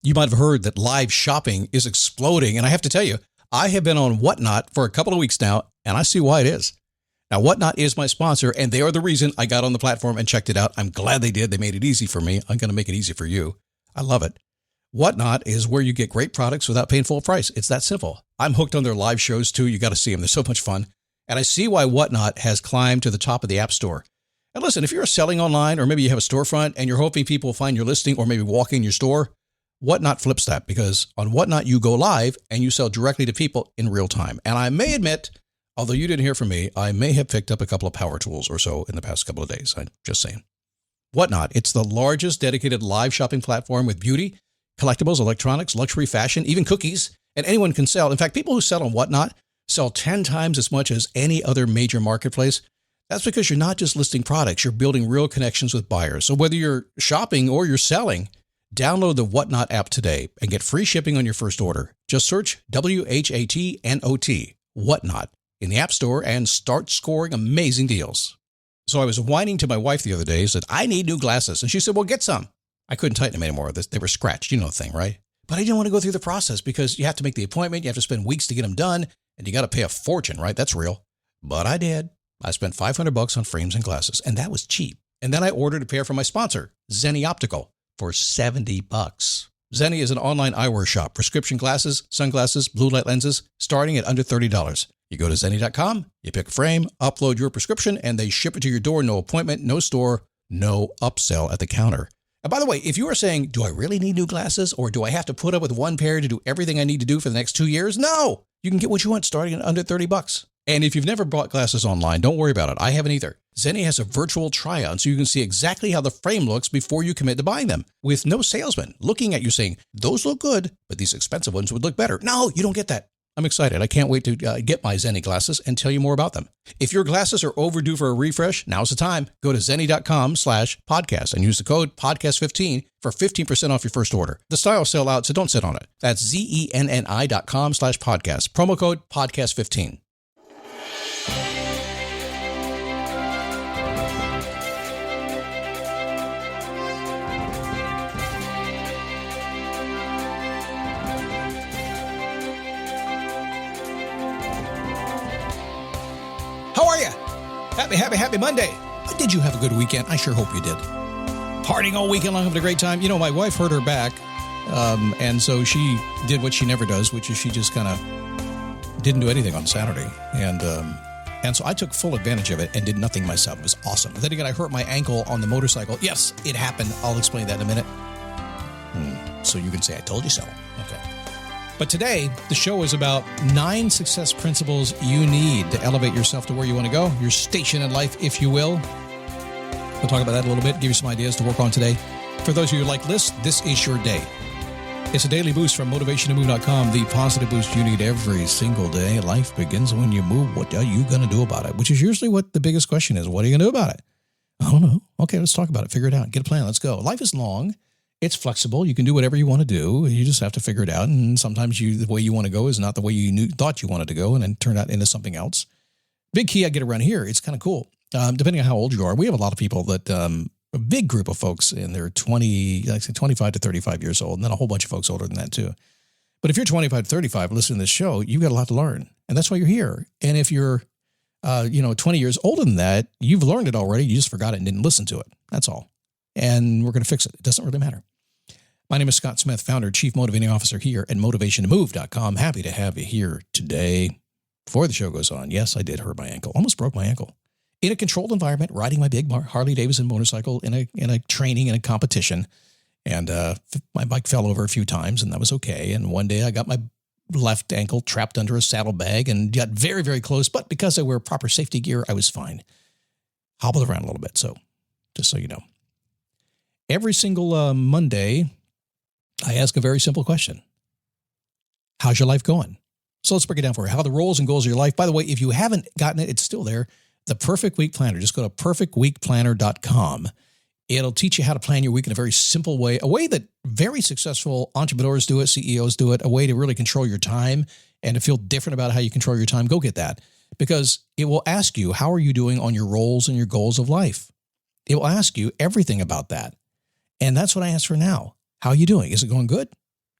You might have heard that live shopping is exploding. And I have to tell you, I have been on Whatnot for a couple of weeks now, and I see why it is. Now, Whatnot is my sponsor, and they are the reason I got on the platform and checked it out. I'm glad they did. They made it easy for me. I'm going to make it easy for you. I love it. Whatnot is where you get great products without paying full price. It's that simple. I'm hooked on their live shows, too. You got to see them. They're so much fun. And I see why Whatnot has climbed to the top of the App Store. And listen, if you're selling online, or maybe you have a storefront and you're hoping people will find your listing or maybe walk in your store, Whatnot flips that, because on Whatnot, you go live and you sell directly to people in real time. And I may admit, although you didn't hear from me, I may have picked up a couple of power tools or so in the past couple of days. I'm just saying. Whatnot, it's the largest dedicated live shopping platform with beauty, collectibles, electronics, luxury, fashion, even cookies, and anyone can sell. In fact, people who sell on Whatnot sell 10 times as much as any other major marketplace. That's because you're not just listing products, you're building real connections with buyers. So whether you're shopping or you're selling, download the Whatnot app today and get free shipping on your first order. Just search WHATNOT, Whatnot, in the App Store and start scoring amazing deals. So I was whining to my wife the other day, said, I need new glasses. And she said, well, get some. I couldn't tighten them anymore. They were scratched. You know the thing, right? But I didn't want to go through the process because you have to make the appointment. You have to spend weeks to get them done. And you got to pay a fortune, right? That's real. But I did. I spent $500 on frames and glasses, and that was cheap. And then I ordered a pair from my sponsor, Zenni Optical, for $70. Zenni is an online eyewear shop, prescription glasses, sunglasses, blue light lenses, starting at under $30. You go to Zenni.com, you pick a frame, upload your prescription, and they ship it to your door. No appointment, no store, no upsell at the counter. And by the way, if you are saying, do I really need new glasses, or do I have to put up with one pair to do everything I need to do for the next 2 years? No, you can get what you want starting at under $30. And if you've never bought glasses online, don't worry about it. I haven't either. Zenni has a virtual try-on so you can see exactly how the frame looks before you commit to buying them, with no salesman looking at you saying, those look good, but these expensive ones would look better. No, you don't get that. I'm excited. I can't wait to get my Zenni glasses and tell you more about them. If your glasses are overdue for a refresh, now's the time. Go to Zenni.com/podcast and use the code podcast15 for 15% off your first order. The styles sell out, so don't sit on it. That's Zenni.com/podcast. Promo code podcast15. How are you? Happy Monday. Did you have a good weekend? I sure hope you did. Partying all weekend long, having a great time. You know, my wife hurt her back, and so she did what she never does, which is she just kind of didn't do anything on Saturday. And so I took full advantage of it and did nothing myself. It was awesome. And then again, I hurt my ankle on the motorcycle. Yes, it happened. I'll explain that in a minute. So you can say, I told you so. Okay. But today, the show is about 9 success principles you need to elevate yourself to where you want to go, your station in life, if you will. We'll talk about that a little bit, give you some ideas to work on today. For those of you who like lists, this is your day. It's a daily boost from motivationtomove.com, the positive boost you need every single day. Life begins when you move. What are you going to do about it? Which is usually what the biggest question is. What are you going to do about it? I don't know. Okay, let's talk about it. Figure it out. Get a plan. Let's go. Life is long. It's flexible. You can do whatever you want to do. You just have to figure it out. And sometimes the way you want to go is not the way you thought you wanted to go, and then turn out into something else. Big key I get around here. It's kind of cool. Depending on how old you are, we have a lot of people that, a big group of folks in their 25 to 35 years old, and then a whole bunch of folks older than that too. But if you're 25 to 35 listening to this show, you've got a lot to learn. And that's why you're here. And if you're, 20 years older than that, you've learned it already. You just forgot it and didn't listen to it. That's all. And we're going to fix it. It doesn't really matter. My name is Scott Smith, founder, chief motivating officer here at motivationtomove.com. Happy to have you here today. Before the show goes on, yes, I did hurt my ankle. Almost broke my ankle. In a controlled environment, riding my big Harley Davidson motorcycle in a training, in a competition. And my bike fell over a few times, and that was okay. And one day I got my left ankle trapped under a saddlebag and got very, very close. But because I wear proper safety gear, I was fine. Hobbled around a little bit. So just so you know. Every single Monday, I ask a very simple question. How's your life going? So let's break it down for you. How are the roles and goals of your life? By the way, if you haven't gotten it, it's still there. The Perfect Week Planner. Just go to perfectweekplanner.com. It'll teach you how to plan your week in a very simple way, a way that very successful entrepreneurs do it, CEOs do it, a way to really control your time and to feel different about how you control your time. Go get that, because it will ask you, how are you doing on your roles and your goals of life? It will ask you everything about that. And that's what I ask for now. How are you doing? Is it going good?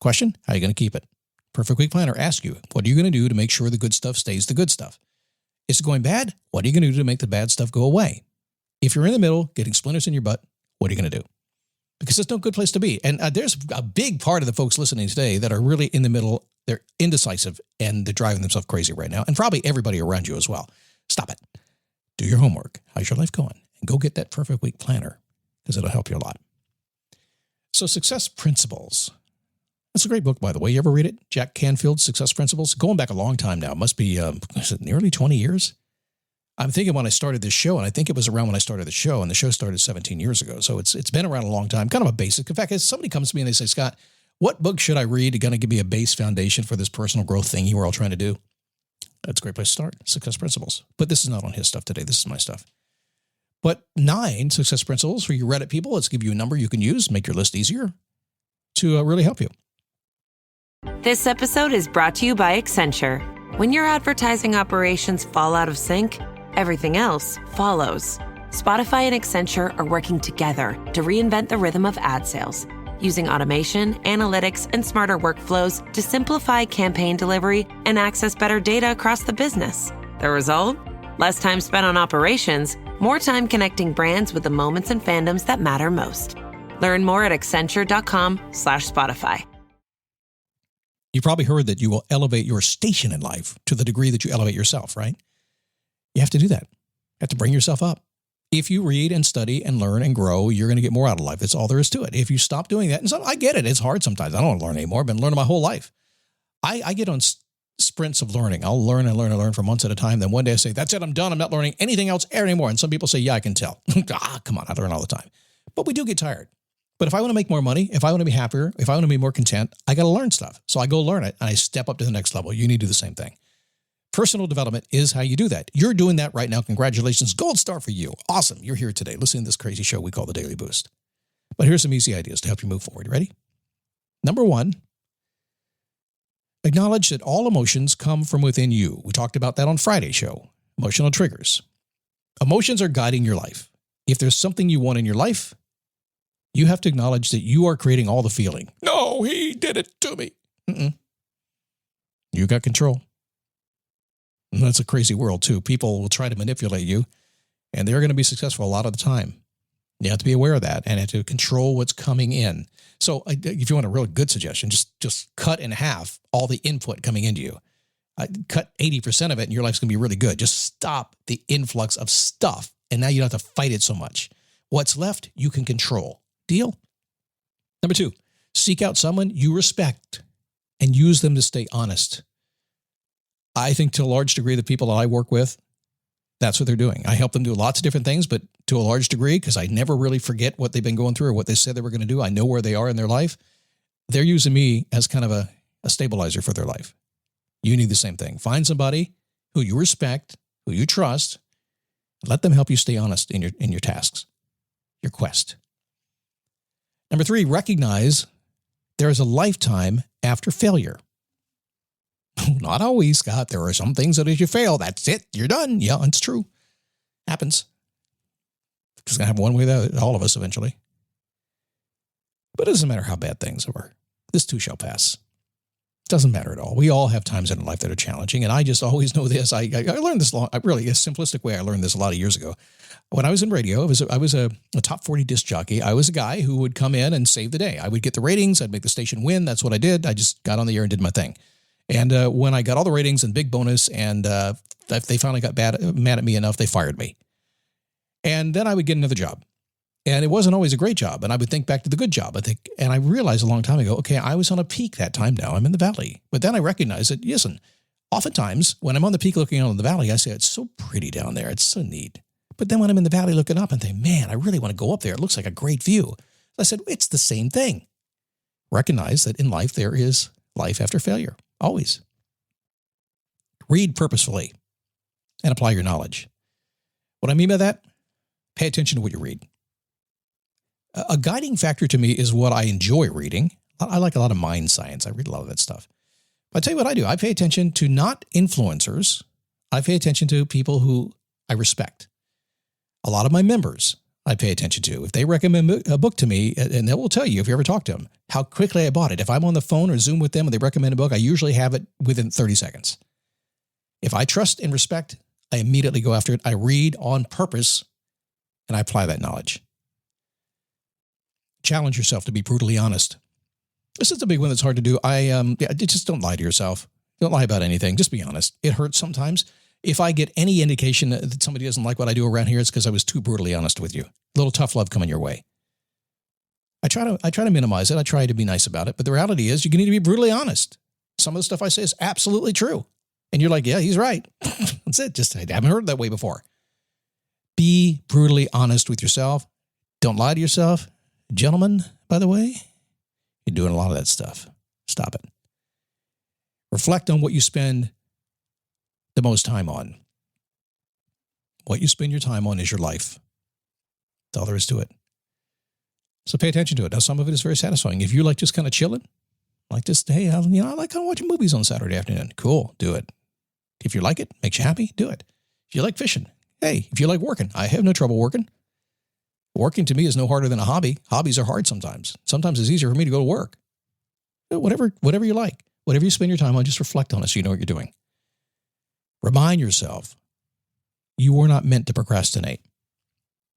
Question, how are you going to keep it? Perfect Week Planner asks you, what are you going to do to make sure the good stuff stays the good stuff? Is it going bad? What are you going to do to make the bad stuff go away? If you're in the middle, getting splinters in your butt, what are you going to do? Because it's no good place to be. And there's a big part of the folks listening today that are really in the middle. They're indecisive and they're driving themselves crazy right now. And probably everybody around you as well. Stop it. Do your homework. How's your life going? And go get that Perfect Week Planner because it'll help you a lot. So Success Principles. That's a great book, by the way. You ever read it? Jack Canfield's Success Principles. Going back a long time now. It must be, is it nearly 20 years? I'm thinking when I started this show, and I think it was around when I started the show, and the show started 17 years ago. So it's been around a long time, kind of a basic. In fact, if somebody comes to me and they say, Scott, what book should I read to kind of give me a base foundation for this personal growth thing you were all trying to do? That's a great place to start, Success Principles. But this is not on his stuff today. This is my stuff. But 9 Success Principles for you Reddit people. Let's give you a number you can use, make your list easier to really help you. This episode is brought to you by Accenture. When your advertising operations fall out of sync, everything else follows. Spotify and Accenture are working together to reinvent the rhythm of ad sales, using automation, analytics, and smarter workflows to simplify campaign delivery and access better data across the business. The result? Less time spent on operations, more time connecting brands with the moments and fandoms that matter most. Learn more at Accenture.com/Spotify. You probably heard that you will elevate your station in life to the degree that you elevate yourself, right? You have to do that. You have to bring yourself up. If you read and study and learn and grow, you're going to get more out of life. That's all there is to it. If you stop doing that, and so I get it. It's hard sometimes. I don't want to learn anymore. I've been learning my whole life. I get on sprints of learning. I'll learn and learn and learn for months at a time. Then one day I say, that's it. I'm done. I'm not learning anything else anymore. And some people say, yeah, I can tell. Come on. I learn all the time. But we do get tired. But if I want to make more money, if I want to be happier, if I want to be more content, I got to learn stuff. So I go learn it and I step up to the next level. You need to do the same thing. Personal development is how you do that. You're doing that right now. Congratulations. Gold star for you. Awesome. You're here today listening to this crazy show we call the Daily Boost. But here's some easy ideas to help you move forward. You ready? Number 1, acknowledge that all emotions come from within you. We talked about that on Friday's show. Emotional triggers. Emotions are guiding your life. If there's something you want in your life, you have to acknowledge that you are creating all the feeling. No, he did it to me. You got control. And that's a crazy world, too. People will try to manipulate you, and they're going to be successful a lot of the time. You have to be aware of that and have to control what's coming in. So if you want a really good suggestion, just cut in half all the input coming into you. Cut 80% of it, and your life's going to be really good. Just stop the influx of stuff, and now you don't have to fight it so much. What's left, you can control. Deal? Number 2, seek out someone you respect and use them to stay honest. I think to a large degree, the people that I work with, that's what they're doing. I help them do lots of different things, but to a large degree, because I never really forget what they've been going through or what they said they were going to do. I know where they are in their life. They're using me as kind of a stabilizer for their life. You need the same thing. Find somebody who you respect, who you trust, and let them help you stay honest in your tasks, your quest. Number 3, recognize there is a lifetime after failure. Not always, Scott. There are some things that if you fail, that's it. You're done. Yeah, it's true. Happens. It's going to happen one way or the other, all of us eventually. But it doesn't matter how bad things are. This too shall pass. It doesn't matter at all. We all have times in life that are challenging, and I just always know this. I learned this really a simplistic way. I learned this a lot of years ago. When I was in radio, I was a top 40 disc jockey. I was a guy who would come in and save the day. I would get the ratings. I'd make the station win. That's what I did. I just got on the air and did my thing. And when I got all the ratings and big bonus, and they finally got mad at me enough, they fired me. And then I would get another job. And it wasn't always a great job. And I would think back to the good job. And I realized a long time ago, okay, I was on a peak that time. Now I'm in the valley. But then I recognized that, listen, oftentimes when I'm on the peak looking out on the valley, I say, it's so pretty down there. It's so neat. But then when I'm in the valley looking up and think, man, I really want to go up there. It looks like a great view. I said, it's the same thing. Recognize that in life, there is life after failure. Always. Read purposefully and apply your knowledge. What I mean by that, pay attention to what you read. A guiding factor to me is what I enjoy reading. I like a lot of mind science. I read a lot of that stuff. But I tell you what I do. I pay attention to not influencers. I pay attention to people who I respect. A lot of my members, I pay attention to. If they recommend a book to me, and they will tell you if you ever talk to them, how quickly I bought it. If I'm on the phone or Zoom with them and they recommend a book, I usually have it within 30 seconds. If I trust and respect, I immediately go after it. I read on purpose, and I apply that knowledge. Challenge yourself to be brutally honest. This is a big one that's hard to do. Just don't lie to yourself. Don't lie about anything. Just be honest. It hurts sometimes. If I get any indication that somebody doesn't like what I do around here, it's because I was too brutally honest with you. A little tough love coming your way. I try to minimize it. I try to be nice about it. But the reality is you need to be brutally honest. Some of the stuff I say is absolutely true. And you're like, yeah, he's right. That's it. Just, I haven't heard it that way before. Be brutally honest with yourself. Don't lie to yourself. Gentlemen, by the way, you're doing a lot of that stuff. Stop it. Reflect on what you spend the most time on. What you spend your time on is your life. That's all there is to it. So pay attention to it. Now, some of it is very satisfying. If you like just kind of chilling, like just, hey, I like kind of watching movies on Saturday afternoon. Cool, do it. If you like it, makes you happy, do it. If you like fishing, hey, if you like working, I have no trouble working. Working to me is no harder than a hobby. Hobbies are hard sometimes. Sometimes it's easier for me to go to work. Whatever you like, whatever you spend your time on, just reflect on it so you know what you're doing. Remind yourself, you were not meant to procrastinate.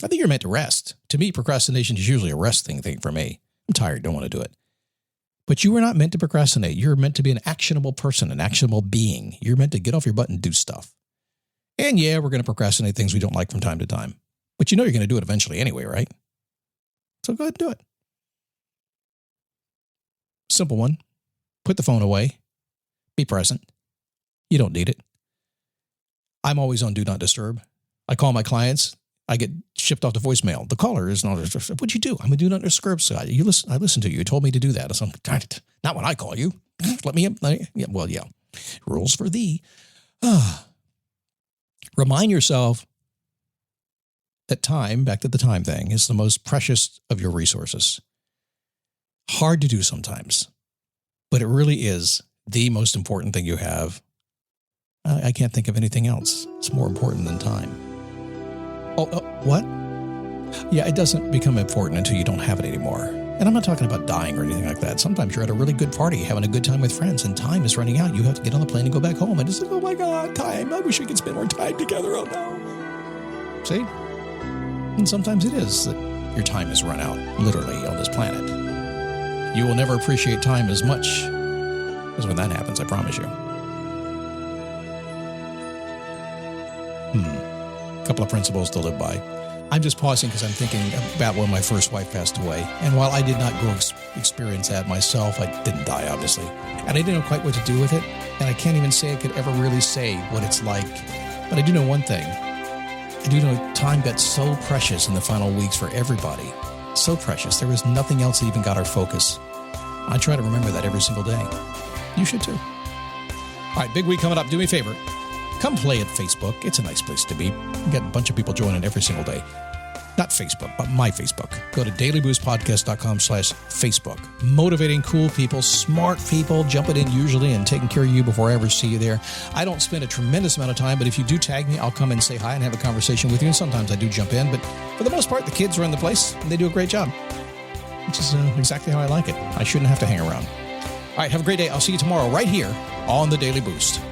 I think you're meant to rest. To me, procrastination is usually a resting thing for me. I'm tired, don't want to do it. But you were not meant to procrastinate. You're meant to be an actionable person, an actionable being. You're meant to get off your butt and do stuff. And yeah, we're going to procrastinate things we don't like from time to time. But you know you're going to do it eventually anyway, right? So go ahead and do it. Simple one. Put the phone away. Be present. You don't need it. I'm always on Do Not Disturb. I call my clients. I get shipped off to voicemail. The caller is not. What'd you do? I'm a Do Not Disturb guy. I listened to you. You told me to do that. So darn it. Not when I call you. Let me in. Yeah, well, yeah. Rules for thee. Remind yourself that time, back to the time thing, is the most precious of your resources. Hard to do sometimes, but it really is the most important thing you have. I can't think of anything else. It's more important than time. What? Yeah, it doesn't become important until you don't have it anymore. And I'm not talking about dying or anything like that. Sometimes you're at a really good party, having a good time with friends, and time is running out. You have to get on the plane and go back home. And it's like, oh my God, time. I wish we could spend more time together. Oh no. See? And sometimes it is that your time has run out, literally, on this planet. You will never appreciate time as much as when that happens, I promise you. A couple of principles to live by. I'm just pausing because I'm thinking about when my first wife passed away. And while I did not go experience that myself, I didn't die, obviously. And I didn't know quite what to do with it. And I can't even say I could ever really say what it's like. But I do know one thing. I do know time got so precious in the final weeks for everybody. So precious. There was nothing else that even got our focus. I try to remember that every single day. You should too. All right, big week coming up. Do me a favor. Come play at Facebook. It's a nice place to be. You get a bunch of people joining every single day. Not Facebook, but my Facebook. Go to dailyboostpodcast.com/Facebook. Motivating cool people, smart people, jumping in usually and taking care of you before I ever see you there. I don't spend a tremendous amount of time, but if you do tag me, I'll come and say hi and have a conversation with you. And sometimes I do jump in, but for the most part, the kids run the place and they do a great job, which is exactly how I like it. I shouldn't have to hang around. All right, have a great day. I'll see you tomorrow right here on the Daily Boost.